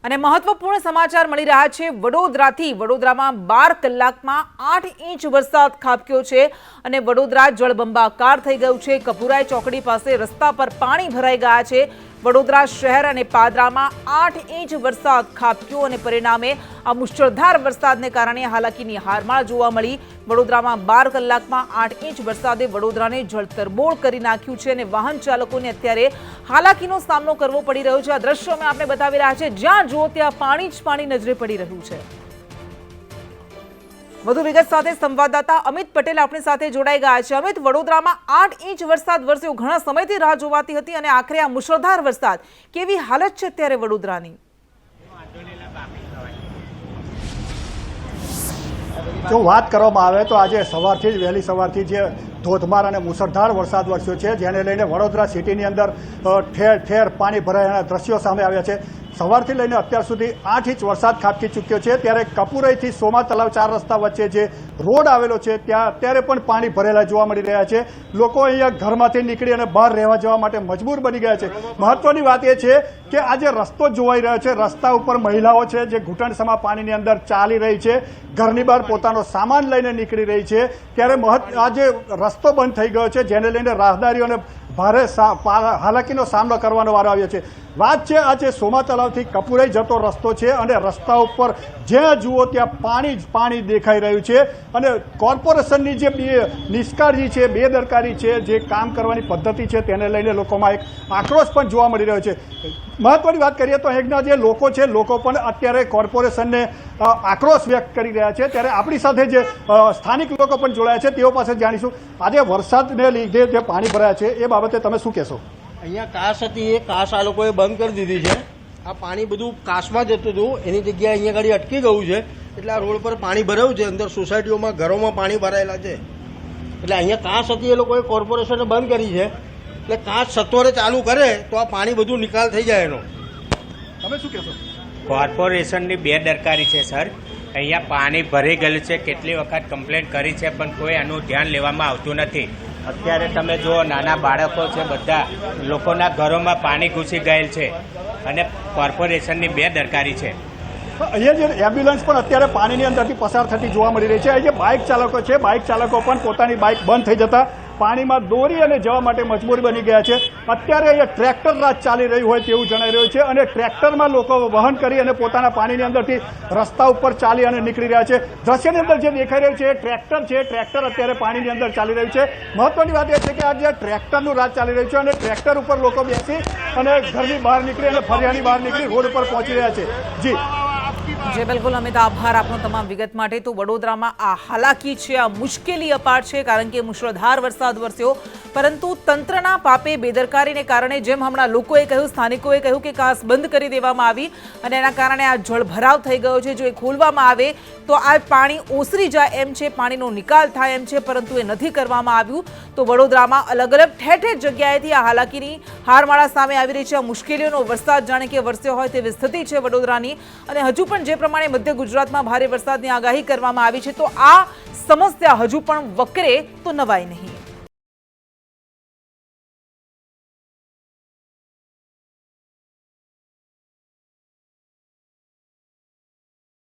અને મહત્વપૂર્ણ સમાચાર મળી રહ્યા છે વડોદરાથી। વડોદરામાં 12 કલાકમાં 8 ઇંચ વરસાદ ખાબક્યો છે અને વડોદરા જળબંબાકાર થઈ ગયું છે। કપુરાઈ ચોકડી પાસે રસ્તા પર પાણી ભરાઈ ગયા છે। વડોદરા શહેર અને પાદરામાં 8 ઇંચ વરસાદ ખાબક્યો અને પરિણામે આ મુશળધાર વરસાદને કારણે હાલાકીની હારમાળ જોવા મળી। વડોદરામાં 12 કલાકમાં 8 ઇંચ વરસાદે વડોદરાને જળતરબોળ કરી નાખ્યું છે અને વાહન ચાલકોને અત્યારે હાલાકીનો સામનો કરવો પડી રહ્યો છે। આ દ્રશ્યો અમે આપને બતાવી રહ્યા છે, જ્યાં જુઓ ત્યાં પાણી જ પાણી નજરે પડી રહ્યું છે। વધુ વિગત સાથે સંવાદદાતા અમિત પટેલ આપણી સાથે જોડાઈ ગયા છે। અમિત, વડોદરામાં 8 ઇંચ વરસાદ વરસ્યો, ઘણા સમયથી રાહ જોવાતી હતી અને આખરે આ મુશળધાર વરસાદ, કેવી હાલત છે અત્યારે વડોદરાની? જો વાત કરવામાં આવે તો આજે સવારથી જ વહેલી સવારથી જે ધોધમાર અને મુશળધાર વરસાદ વરસ્યો છે, જેને લઈને વડોદરા સિટીની અંદર ઠેર ઠેર પાણી ભરાયાના દ્રશ્યો સામે આવ્યા છે। સવારથી લઈને અત્યાર સુધી 8 ઇંચ વરસાદ ખાબકી ચૂક્યો છે। ત્યારે કપુરાઈથી સોમા તલાવ 4 રસ્તા વચ્ચે જે રોડ આવેલો છે ત્યાં અત્યારે પણ પાણી ભરેલા જોવા મળી રહ્યા છે। લોકો અહીંયા ઘરમાંથી નીકળી અને બહાર રહેવા જવા માટે મજબૂર બની ગયા છે। મહત્વની વાત એ છે કે આ જે રસ્તો જોવાઈ રહ્યો છે, રસ્તા ઉપર મહિલાઓ છે જે ઘૂંટણસમા પાણીની અંદર ચાલી રહી છે, ઘરની બહાર પોતાનો સામાન લઈને નીકળી રહી છે। ત્યારે આ જે રસ્તો બંધ થઈ ગયો છે, જેને લઈને રાહદારીઓને ભારે હાલાકીનો સામનો કરવાનો વારો આવ્યો છે। વાત છે આ જે સોમા તલાવથી કપુરાઈ જતો રસ્તો છે અને રસ્તા ઉપર જ્યાં જુઓ ત્યાં પાણી જ પાણી દેખાઈ રહ્યું છે અને કોર્પોરેશનની જે નિષ્કાળજી છે, બેદરકારી છે, જે કામ કરવાની પદ્ધતિ છે, તેને લઈને લોકોમાં એક આક્રોશ પણ જોવા મળી રહ્યો છે। મહત્વની વાત કરીએ તો અહીંના જે લોકો છે, લોકો પણ અત્યારે કોર્પોરેશનને આક્રોશ વ્યક્ત કરી રહ્યા છે। ત્યારે આપણી સાથે જે સ્થાનિક લોકો પણ જોડાયા છે, તેઓ પાસે જાણીશું આજે વરસાદને લીધે જે પાણી ભરાયા છે એ બાબતે તમે શું કહેશો? અહીંયા કાસ હતી, એ કાસ આ લોકોએ બંધ કરી દીધી છે। આ પાણી બધું કાસમાં જતું હતું, એની જગ્યાએ અહીંયા ગાડી અટકી ગયું છે, એટલે આ રોડ પર પાણી ભરાયું છે। અંદર સોસાયટીઓમાં ઘરોમાં પાણી ભરાયેલા છે, એટલે અહીંયા કાસ હતી એ લોકોએ કોર્પોરેશને બંધ કરી છે। એટલે કાસ સત્વરે ચાલુ કરે તો આ પાણી બધું નિકાલ થઈ જાય એનો। તમે શું કહેશો? કોર્પોરેશનની બેદરકારી છે સર। અહીંયા પાણી ભરી ગયેલું છે, કેટલી વખત કમ્પ્લેન્ટ કરી છે પણ કોઈ આનું ધ્યાન લેવામાં આવતું નથી। અત્યારે તમે જુઓ, નાના બાળકો છે, બધા લોકોના ઘરોમાં પાણી ઘૂસી ગયેલ છે અને કોર્પોરેશનની બેદરકારી છે। અહીંયા જે એમ્બ્યુલન્સ પણ અત્યારે પાણીની અંદરથી પસાર થતી જોવા મળી રહી છે। અહીં જે બાઇક ચાલકો છે, બાઇક ચાલકો પણ પોતાની બાઇક બંધ થઈ જતા પાણીમાં દોરી અને જવા માટે મજબૂર બની ગયા છે। અત્યારે અહીંયા ટ્રેક્ટર રાજ ચાલી રહ્યું હોય તેવું જણાઈ રહ્યું છે અને ટ્રેક્ટરમાં લોકો વહન કરી અને પોતાના પાણીની અંદરથી રસ્તા ઉપર ચાલી અને નીકળી રહ્યા છે। દ્રશ્યની અંદર જે દેખાઈ રહ્યું છે એ ટ્રેક્ટર છે, ટ્રેક્ટર અત્યારે પાણીની અંદર ચાલી રહ્યું છે। મહત્વની વાત એ છે કે આ જે ટ્રેક્ટરનું રાજ ચાલી રહ્યું છે અને ટ્રેક્ટર ઉપર લોકો બેસી અને ઘરની બહાર નીકળી અને ફરિયાની બહાર નીકળી રોડ ઉપર પહોંચી રહ્યા છે। જી જે બિલકુલ અમિત, આભાર આપનો તમામ વિગત માટે। તો વડોદરામાં આ હાલાકી છે, આ મુશ્કેલી અપાર છે, કારણ કે મુશળધાર વરસાદ વરસ્યો, પરંતુ તંત્રના પાપે બેદરકારીને કારણે, જેમ હમણાં લોકોએ કહ્યું, સ્થાનિકોએ કહ્યું કે કાસ બંધ કરી દેવામાં આવી અને એના કારણે આ જળભરાવ થઈ ગયો છે। જો એ ખોલવામાં આવે તો આ પાણી ઓસરી જાય એમ છે, પાણીનો નિકાલ થાય એમ છે, પરંતુ એ નથી કરવામાં આવ્યું। તો વડોદરામાં અલગ અલગ ઠેર ઠેર જગ્યાએથી આ હાલાકીની હારમાળા સામે આવી રહી છે। આ મુશ્કેલીઓનો વરસાદ જાણે કે વરસ્યો હોય તેવી સ્થિતિ છે વડોદરાની અને હજુ પણ જે પ્રમાણે મધ્ય ગુજરાતમાં ભારે વરસાદની આગાહી કરવામાં આવી છે, તો આ સમસ્યા હજુ પણ વકરે તો નવાય નહીં।